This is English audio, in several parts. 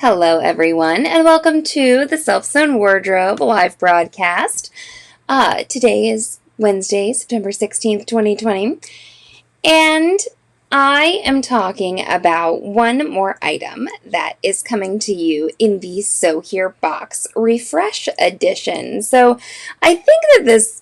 Hello, everyone, and welcome to the Self-Sewn Wardrobe live broadcast. Today is Wednesday, September 16th, 2020, and I am talking about one more item that is coming to you in the SewHere box refresh edition. So I think that this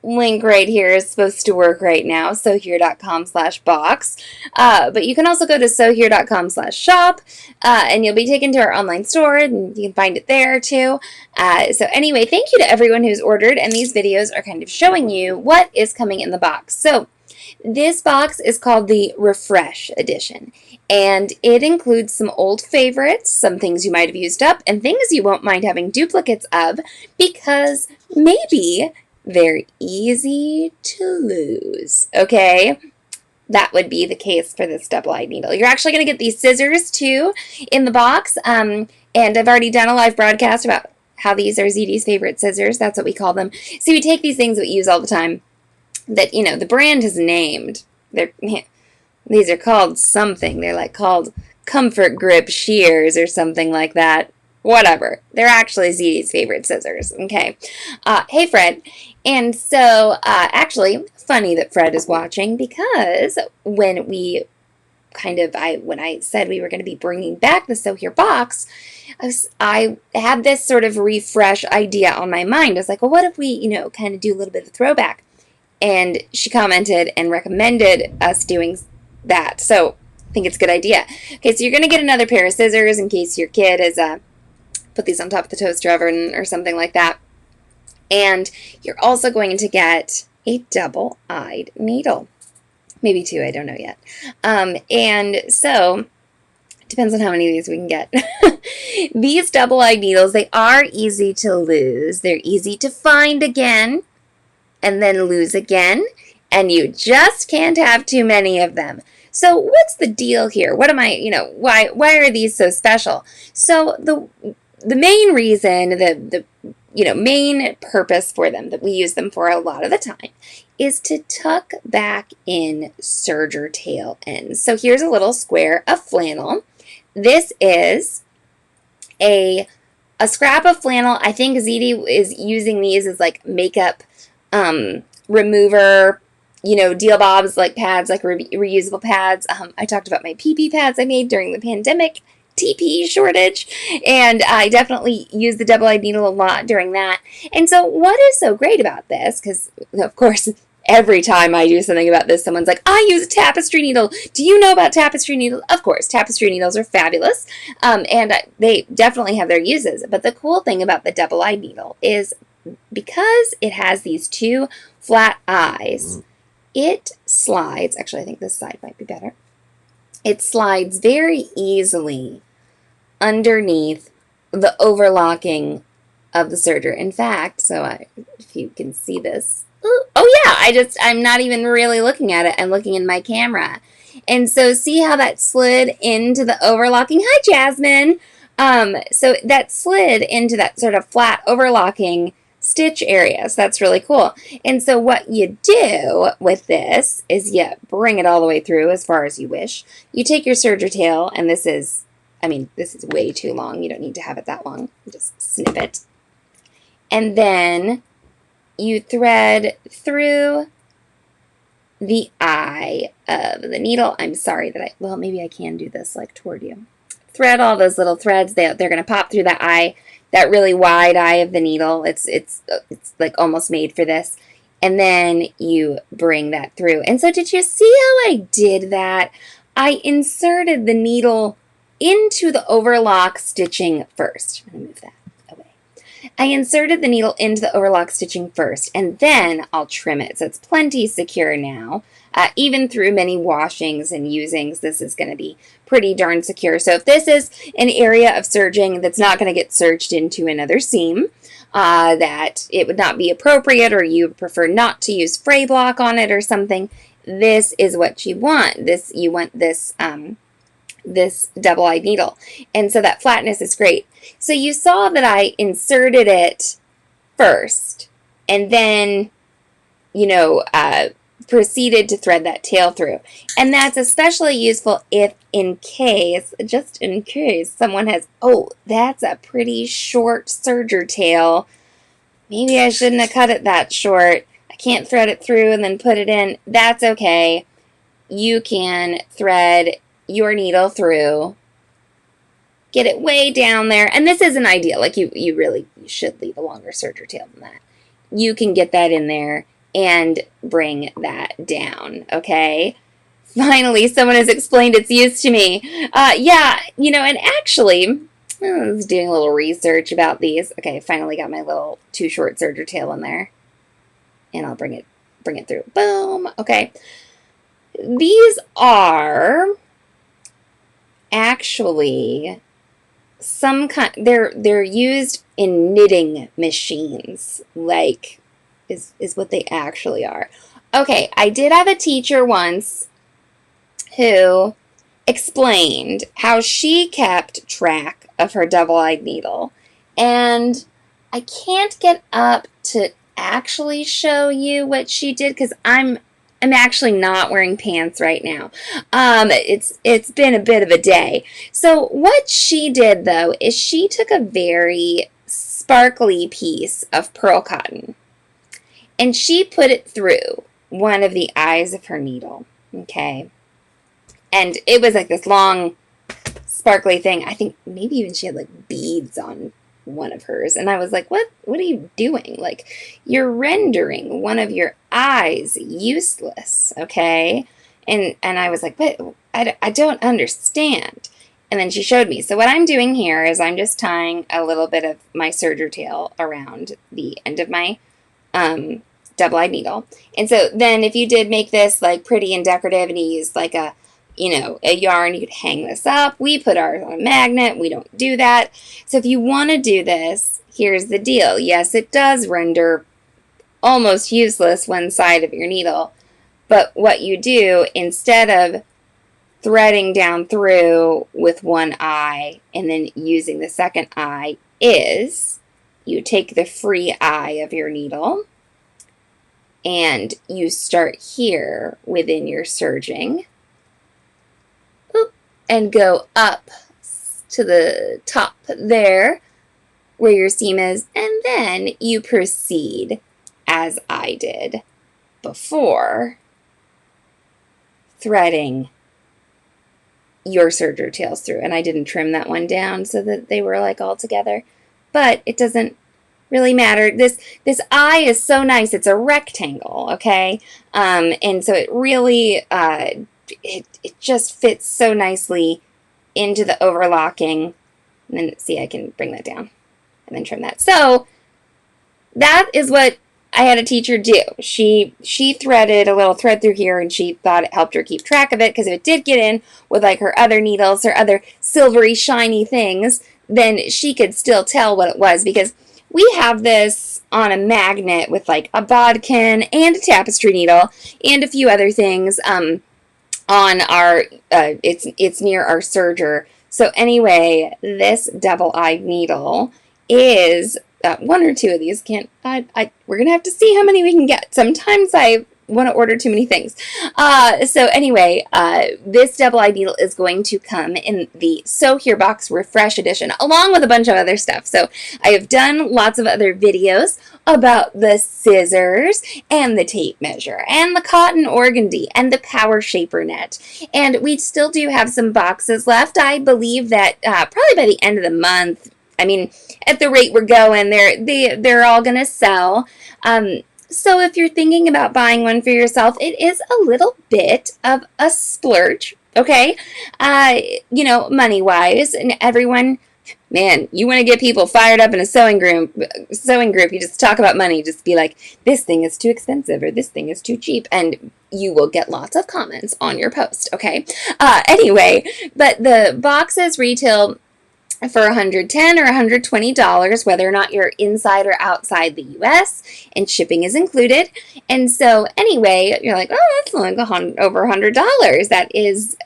link right here is supposed to work right now, sewhere.com/box. But you can also go to sewhere.com/shop, and you'll be taken to our online store, and you can find it there too. So anyway, thank you to everyone who's ordered, and these videos are kind of showing you what is coming in the box. So this box is called the Refresh Edition, and it includes some old favorites, some things you might have used up, and things you won't mind having duplicates of, because maybe they're easy to lose, okay? That would be the case for this double-eyed needle. You're actually going to get these scissors, too, in the box, and I've already done a live broadcast about how these are ZD's favorite scissors. That's what we call them. So we take these things that we use all the time that, the brand has named. These are called something. They're like called Comfort Grip Shears or something like that. Whatever. They're actually ZD's favorite scissors, okay? Hey, Fred. And so, actually, funny that Fred is watching, because when I said we were going to be bringing back the SewHere box, I had this sort of refresh idea on my mind. I was like, well, what if we, kind of do a little bit of a throwback? And she commented and recommended us doing that. So, I think it's a good idea. Okay, so you're going to get another pair of scissors in case your kid is, put these on top of the toaster oven or something like that. And you're also going to get a double-eyed needle. Maybe two, I don't know yet. And so, depends on how many of these we can get. These double-eyed needles, they are easy to lose. They're easy to find again and then lose again. And you just can't have too many of them. So what's the deal here? What am I, why are these so special? So the main reason, the main purpose for them, that we use them for a lot of the time, is to tuck back in serger tail ends. So here's a little square of flannel. This is a scrap of flannel. I think ZD is using these as like makeup remover, deal bobs, like pads, like reusable pads. I talked about my PP pads I made during the pandemic TP shortage, and I definitely use the double-eyed needle a lot during that. And so what is so great about this, because of course every time I do something about this, someone's like, I use a tapestry needle. Do you know about tapestry needles? Of course, tapestry needles are fabulous, and they definitely have their uses. But the cool thing about the double-eyed needle is because it has these two flat eyes, it slides. Actually, I think this side might be better. It slides very easily underneath the overlocking of the serger. In fact, if you can see this, oh yeah, I'm not even really looking at it. I'm looking in my camera. And so see how that slid into the overlocking? Hi, Jasmine. So that slid into that sort of flat overlocking stitch area. So that's really cool. And so what you do with this is you bring it all the way through as far as you wish. You take your serger tail, and this is way too long. You don't need to have it that long. You just snip it. And then you thread through the eye of the needle. I'm sorry that maybe I can do this like toward you. Thread all those little threads. They're going to pop through that eye, that really wide eye of the needle. It's like almost made for this. And then you bring that through. And so did you see how I did that? I inserted the needle into the overlock stitching first. I'm going to move that away. I inserted the needle into the overlock stitching first, and then I'll trim it. So it's plenty secure now. Even through many washings and usings, this is going to be pretty darn secure. So if this is an area of serging that's not going to get serged into another seam, that it would not be appropriate, or you prefer not to use fray block on it or something, this is what you want. You want this double-eyed needle. And so that flatness is great. So you saw that I inserted it first, and then, proceeded to thread that tail through. And that's especially useful if just in case, someone has, oh, that's a pretty short serger tail. Maybe I shouldn't have cut it that short. I can't thread it through and then put it in. That's okay. You can thread your needle through, get it way down there. And this isn't ideal. Like you really should leave a longer serger tail than that. You can get that in there and bring that down, okay? Finally, someone has explained its use to me. Yeah, and actually, I was doing a little research about these. Okay, I finally got my little too short serger tail in there. And I'll bring it through. Boom. Okay. These are actually some kind, they're used in knitting machines, like is what they actually are. Okay, I did have a teacher once who explained how she kept track of her double-eyed needle, and I can't get up to actually show you what she did because I'm actually not wearing pants right now. It's been a bit of a day. So what she did though is she took a very sparkly piece of pearl cotton and she put it through one of the eyes of her needle. Okay. And it was like this long sparkly thing. I think maybe even she had like beads on one of hers, and I was like, what are you doing? Like, you're rendering one of your eyes useless, okay? And I was like, but I don't understand. And then she showed me. So what I'm doing here is I'm just tying a little bit of my serger tail around the end of my double-eyed needle. And so then if you did make this like pretty and decorative and you used like a yarn, you could hang this up. We put ours on a magnet. We don't do that. So if you want to do this, here's the deal. Yes, it does render almost useless one side of your needle. But what you do, instead of threading down through with one eye and then using the second eye, is you take the free eye of your needle and you start here within your serging and go up to the top there where your seam is, and then you proceed as I did before, threading your serger tails through. And I didn't trim that one down so that they were like all together, but it doesn't really matter. This eye is so nice. It's a rectangle, okay? And so it really it just fits so nicely into the overlocking. And then, see, I can bring that down and then trim that. So that is what I had a teacher do. She threaded a little thread through here, and she thought it helped her keep track of it, because if it did get in with like her other needles or other silvery shiny things, then she could still tell what it was, because we have this on a magnet with like a bodkin and a tapestry needle and a few other things on our, it's near our serger. So anyway, this double-eyed needle is one or two of these. We're gonna have to see how many we can get. Sometimes I want to order too many things. So anyway, this double-eyed needle is going to come in the SewHere box refresh edition, along with a bunch of other stuff. So I have done lots of other videos about the scissors and the tape measure and the cotton organdy and the power shaper net. And we still do have some boxes left. I believe that probably by the end of the month, I mean, at the rate we're going, they're all going to sell. So if you're thinking about buying one for yourself, it is a little bit of a splurge, okay? Money-wise, and everyone, man, you want to get people fired up in a sewing group, you just talk about money, just be like, this thing is too expensive, or this thing is too cheap, and you will get lots of comments on your post, okay? Anyway, but the boxes retail for $110 or $120, whether or not you're inside or outside the U.S., and shipping is included. And so anyway, you're like, oh, that's like over $100. That is,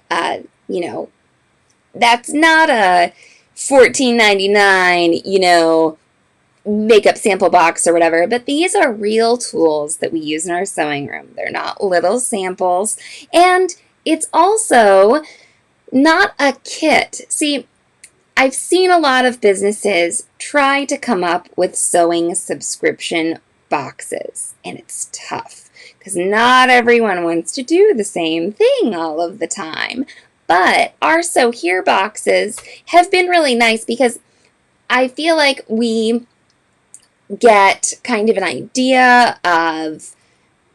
that's not a $14.99, makeup sample box or whatever, but these are real tools that we use in our sewing room. They're not little samples, and it's also not a kit. See, I've seen a lot of businesses try to come up with sewing subscription boxes, and it's tough because not everyone wants to do the same thing all of the time. But our SewHere boxes have been really nice because I feel like we get kind of an idea of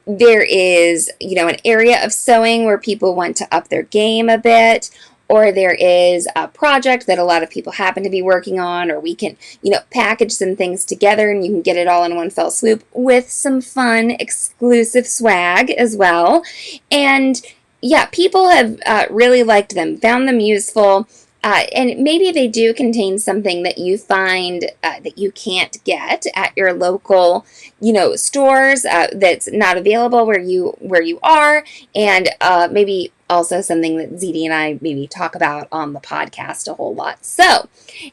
there is, an area of sewing where people want to up their game a bit, or there is a project that a lot of people happen to be working on, or we can, package some things together and you can get it all in one fell swoop with some fun exclusive swag as well. And yeah, people have really liked them, found them useful. And maybe they do contain something that you find that you can't get at your local, stores that's not available where you are, and maybe also something that ZD and I maybe talk about on the podcast a whole lot. So,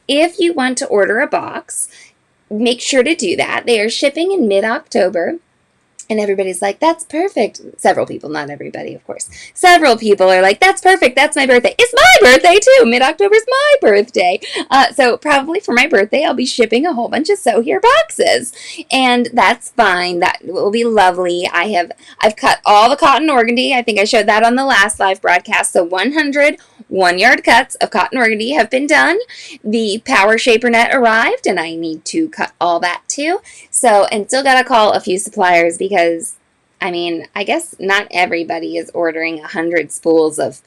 if you want to order a box, make sure to do that. They are shipping in mid-October. And everybody's like, that's perfect. Several people, not everybody, of course. Several people are like, that's perfect. That's my birthday. It's my birthday, too. Mid-October's my birthday. So probably for my birthday, I'll be shipping a whole bunch of SewHere boxes. And that's fine. That will be lovely. I've cut all the cotton organdy. I think I showed that on the last live broadcast. So 100 1-yard cuts of cotton organdy have been done. The power shaper net arrived, and I need to cut all that, too. So, and still got to call a few suppliers because, I guess not everybody is ordering 100 spools of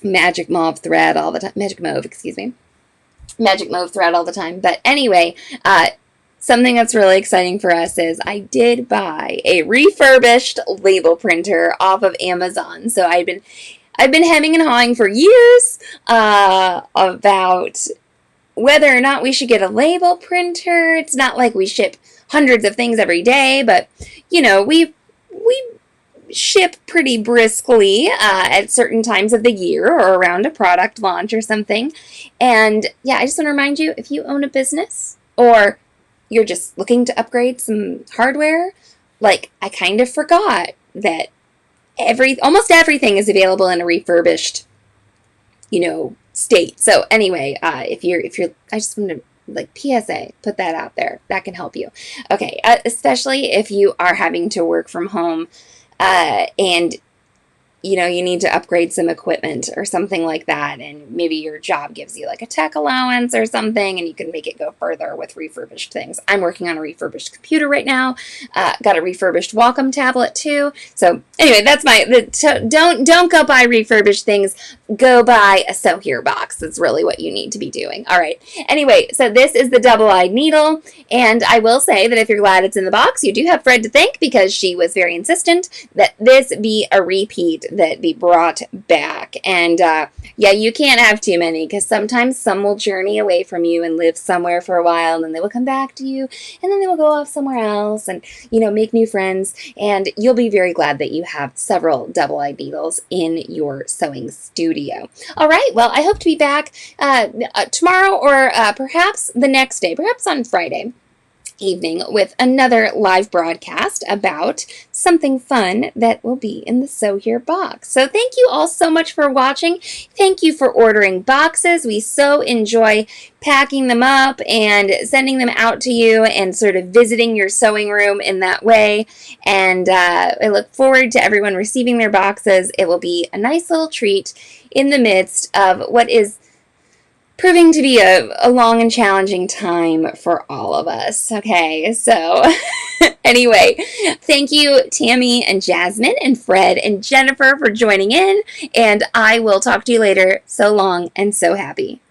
magic mauve thread all the time. Magic mauve thread all the time. But anyway, something that's really exciting for us is I did buy a refurbished label printer off of Amazon. So I've been hemming and hawing for years about whether or not we should get a label printer. It's not like we ship hundreds of things every day, but, we ship pretty briskly at certain times of the year or around a product launch or something. And, yeah, I just want to remind you, if you own a business or you're just looking to upgrade some hardware, I kind of forgot that almost everything is available in a refurbished, state. So anyway, if you're, I just want to PSA, put that out there. That can help you. Okay, especially if you are having to work from home, and you need to upgrade some equipment or something like that, and maybe your job gives you a tech allowance or something, and you can make it go further with refurbished things. I'm working on a refurbished computer right now. Got a refurbished Wacom tablet too. So anyway, that's don't go buy refurbished things. Go buy a SewHere box. That's really what you need to be doing. All right. Anyway, so this is the double-eyed needle, and I will say that if you're glad it's in the box, you do have Fred to thank because she was very insistent that this be a repeat, that be brought back. And yeah, you can't have too many because sometimes some will journey away from you and live somewhere for a while, and then they will come back to you, and then they will go off somewhere else and make new friends, and you'll be very glad that you have several double-eyed needles in your sewing studio. All right, well, I hope to be back tomorrow or perhaps the next day, perhaps on Friday evening, with another live broadcast about something fun that will be in the SewHere box. So thank you all so much for watching. Thank you for ordering boxes. We so enjoy packing them up and sending them out to you and sort of visiting your sewing room in that way. And I look forward to everyone receiving their boxes. It will be a nice little treat in the midst of what is proving to be a long and challenging time for all of us. Okay, so anyway, thank you, Tammy and Jasmine and Fred and Jennifer for joining in, and I will talk to you later. So long and so happy.